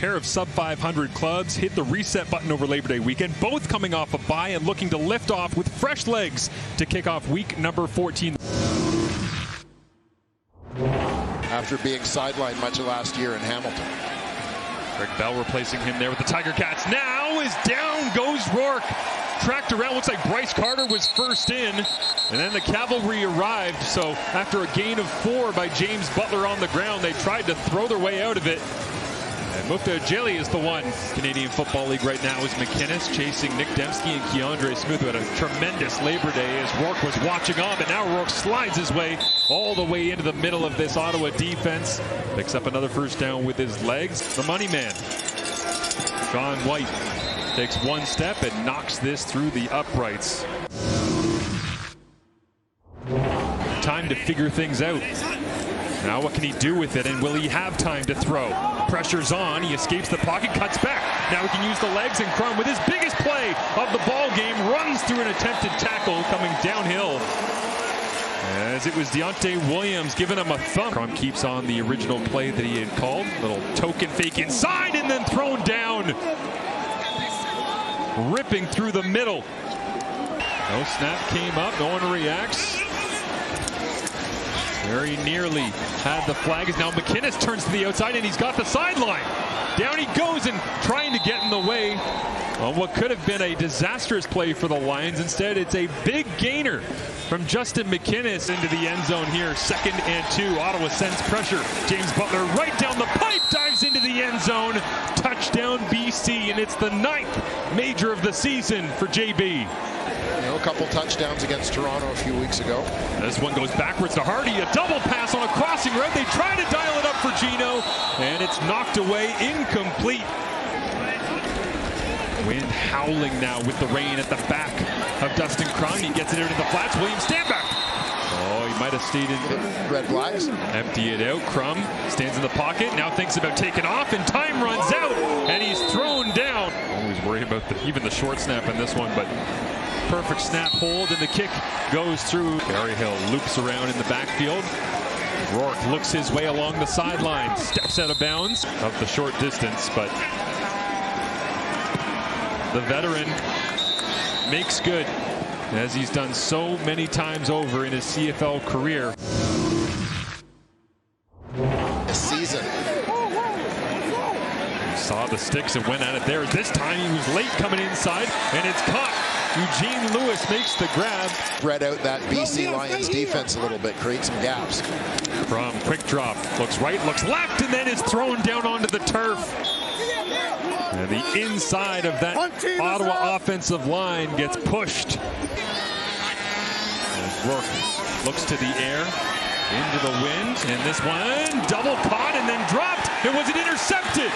pair of sub-500 clubs hit the reset button over Labor Day weekend, both coming off a bye and looking to lift off with fresh legs to kick off week number 14. After being sidelined much of last year in Hamilton. Greg Bell replacing him there with the Tiger Cats. Now is down goes Rourke. Tracked around, looks like Bryce Carter was first in, and then the cavalry arrived. So after a gain of 4 by James Butler on the ground, they tried to throw their way out of it. And Mukta Ujeli is the one. Canadian Football League right now is McInnes chasing Nick Dembski and Keandre Smith, who had a tremendous Labor Day as Rourke was watching on, but now Rourke slides his way all the way into the middle of this Ottawa defense. Picks up another first down with his legs. The money man, Sean White, takes one step and knocks this through the uprights. Time to figure things out. Now what can he do with it, and will he have time to throw? Pressure's on, he escapes the pocket, cuts back. Now he can use the legs, and Crum, with his biggest play of the ball game, runs through an attempted tackle coming downhill. As it was Deontay Williams giving him a thump. Crum keeps on the original play that he had called. Little token fake inside and then thrown down. Ripping through the middle. No snap came up, no one reacts. Very nearly had the flag. As now McInnes turns to the outside and he's got the sideline. Down he goes and trying to get in the way on what could have been a disastrous play for the Lions. Instead, it's a big gainer from Justin McInnes into the end zone here. 2nd and 2. Ottawa sends pressure. James Butler right down the pipe, dives into the end zone. Touchdown BC, and it's the 9th major of the season for JB. You know, a couple touchdowns against Toronto a few weeks ago. This one goes backwards to Hardy. A double pass on a crossing route. They try to dial it up for Gino, and it's knocked away, incomplete. Wind howling now with the rain at the back of Dustin Crum. He gets it into the flats. William Stanback. Oh, he might have stayed in. Redblacks. Empty it out. Crum stands in the pocket. Now thinks about taking off, and time runs out, and he's thrown down. Always worry about even the short snap in this one, but perfect snap hold, and the kick goes through. Berryhill loops around in the backfield. Rourke looks his way along the sideline, steps out of bounds of the short distance, but the veteran makes good, as he's done so many times over in his CFL career. This season. Saw the sticks and went at it there. This time he was late coming inside, and it's caught. Eugene Lewis makes the grab. Spread out that BC Lions defense a little bit, create some gaps. Crum, quick drop, looks right, looks left, and then is thrown down onto the turf. And the inside of that Ottawa offensive line gets pushed. As Rourke looks to the air, into the wind, and this one double caught and then dropped. It wasn't intercepted.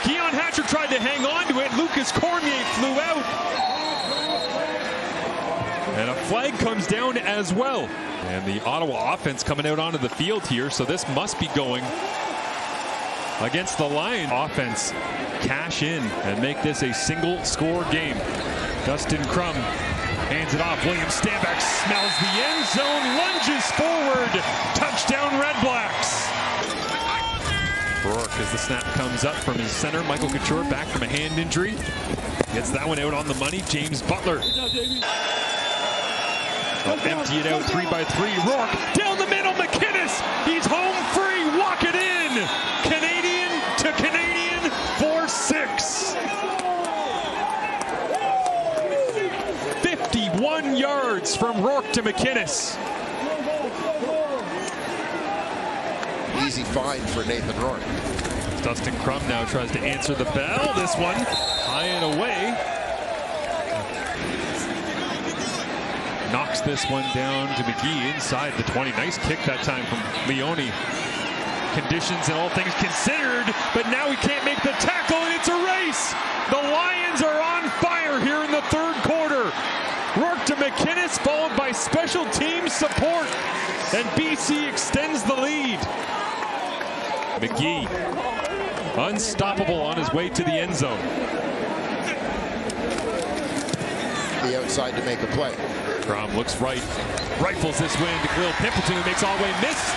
Keon Hatcher tried to hang on to it. Lucas Cormier flew out. And a flag comes down as well. And the Ottawa offense coming out onto the field here, so this must be going against the Lions. Offense cash in and make this a single score game. Dustin Crum hands it off. William Stanback smells the end zone, lunges forward. Touchdown Redblacks. Rourke, as the snap comes up from his center. Michael Couture back from a hand injury. Gets that one out on the money. James Butler. Empty it out 3-by-3. Rourke down the middle. McInnes. He's home free. Walk it in. Canadian to Canadian for 6. 51 yards from Rourke to McInnes. Easy find for Nathan Rourke. Dustin Crum now tries to answer the bell. This one high and away. Knocks this one down to McGee inside the 20. Nice kick that time from Leone. Conditions and all things considered, but now he can't make the tackle, and it's a race. The Lions are on fire here in the 3rd quarter. Rourke to McInnes, followed by special team support, and BC extends the lead. McGee, unstoppable on his way to the end zone. The outside to make a play. Crum looks right, rifles this win to Kalil Pimpleton, who makes all-way miss.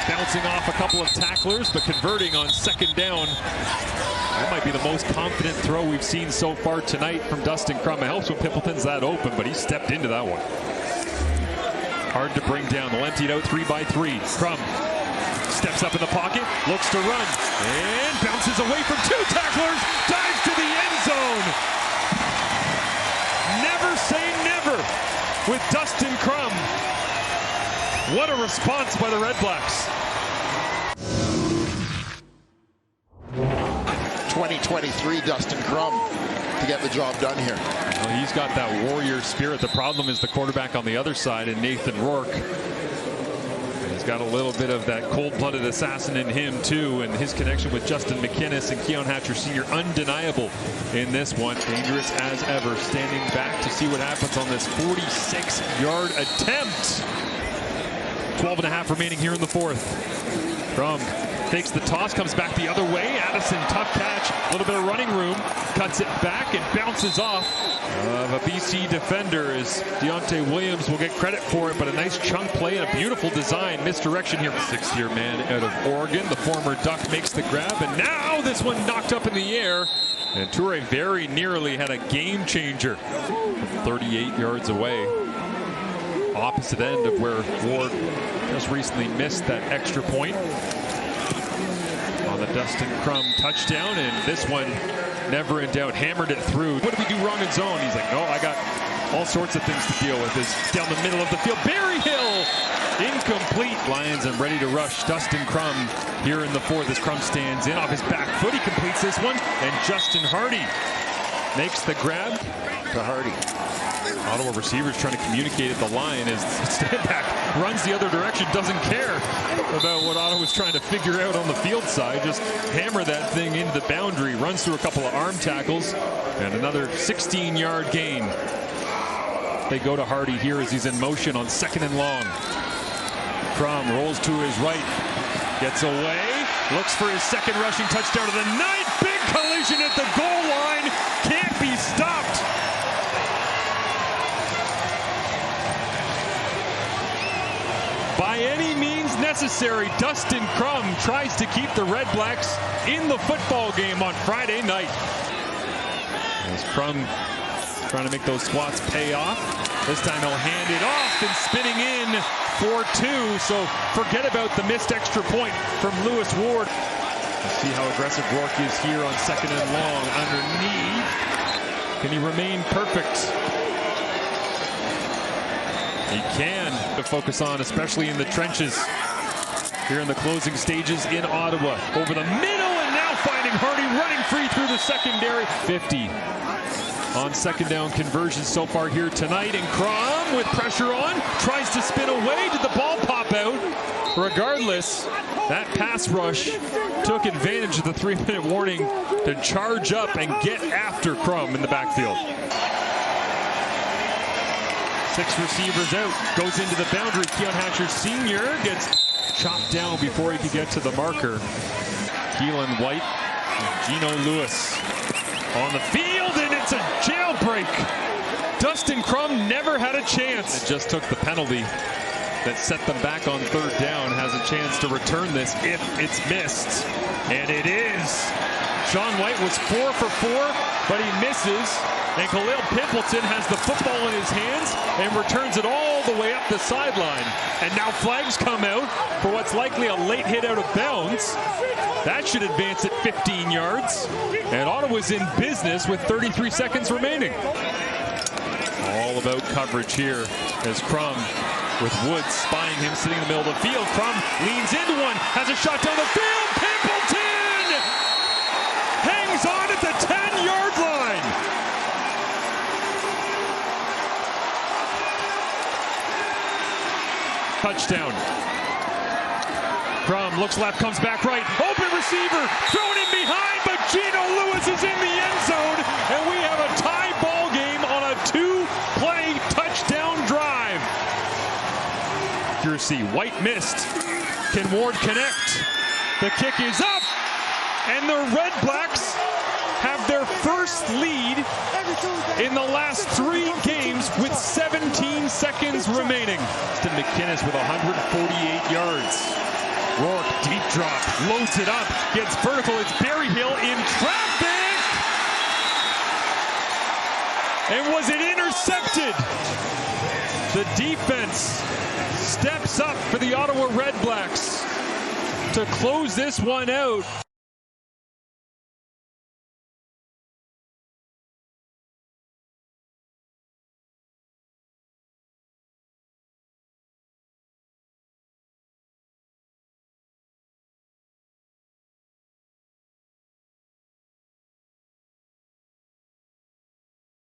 bouncing off a couple of tacklers, but converting on second down. That might be the most confident throw we've seen so far tonight from Dustin Crum. It helps when Pimpleton's that open, but he stepped into that one. Hard to bring down. They'll empty it out 3 by 3. Crum steps up in the pocket, looks to run, and bounces away from 2 tacklers, dives to the end zone. Never say never with Dustin Crum. What a response by the Redblacks. 2023 Dustin Crum to get the job done here. Well, he's got that warrior spirit. The problem is the quarterback on the other side, and Nathan Rourke. He's got a little bit of that cold-blooded assassin in him too, and his connection with Justin McInnes and Keon Hatcher Sr. undeniable in this one. Dangerous as ever, standing back to see what happens on this 46-yard attempt. 12.5 remaining here in the fourth. Crum takes the toss, comes back the other way. Addison, tough catch, a little bit of running room, cuts it back and bounces off of a BC defender as Deontay Williams will get credit for it, but a nice chunk play and a beautiful design. Misdirection here. 6th-year man out of Oregon. The former Duck makes the grab, and now this one knocked up in the air. And Toure very nearly had a game changer. 38 yards away. Opposite end of where Ward just recently missed that extra point. On the Dustin Crum touchdown, and this one never in doubt, hammered it through. What did we do wrong in zone? He's like, no, I got all sorts of things to deal with. Is down the middle of the field. Berryhill, incomplete. Lions and ready to rush. Dustin Crum here in the fourth as Crum stands in off his back foot. He completes this one, and Justin Hardy makes the grab to Hardy. Ottawa receivers trying to communicate at the line as stand back runs the other direction, doesn't care about what Ottawa's trying to figure out on the field side. Just hammer that thing into the boundary, runs through a couple of arm tackles, and another 16-yard gain. They go to Hardy here as he's in motion on 2nd and long. Crum rolls to his right, gets away, looks for his second rushing touchdown of the night. Big collision at the goal line, can't be stopped. By any means necessary, Dustin Crum tries to keep the Redblacks in the football game on Friday night. As Crum trying to make those squats pay off. This time he'll hand it off and spinning in for 2. So forget about the missed extra point from Lewis Ward. Let's see how aggressive Rourke is here on 2nd and long. Underneath. Can he remain perfect? He can to focus on, especially in the trenches here in the closing stages in Ottawa. Over the middle, and now finding Hardy running free through the secondary. 50 on 2nd down conversions so far here tonight. And Crum with pressure on, tries to spin away. Did the ball pop out? Regardless, that pass rush took advantage of the 3-minute warning to charge up and get after Crum in the backfield. 6 receivers out, goes into the boundary. Keon Hatcher Sr. gets chopped down before he could get to the marker. Keelan White, Gino Lewis on the field, and it's a jailbreak. Dustin Crum never had a chance. It just took the penalty that set them back on 3rd down. Has a chance to return this if it's missed, and it is. Sean White was 4 for 4, but he misses. And Kalil Pimpleton has the football in his hands and returns it all the way up the sideline. And now flags come out for what's likely a late hit out of bounds. That should advance at 15 yards. And Ottawa's in business with 33 seconds remaining. All about coverage here as Crum with Woods spying him sitting in the middle of the field. Crum leans into one, has a shot down the field. Pimpleton hangs on at the 10-yard line. Touchdown. Crum looks left, comes back right. Open receiver, thrown in behind, but Gino Lewis is in the end zone, and we have a tie ball game on a 2-play touchdown drive. Accuracy, White missed. Can Ward connect? The kick is up, and the Redblacks have their first lead in the last 3 games with 17 seconds remaining. Dustin McInnes with 148 yards. Rourke, deep drop, loads it up, gets vertical. It's Berryhill in traffic! And was it intercepted? The defense steps up for the Ottawa Redblacks to close this one out.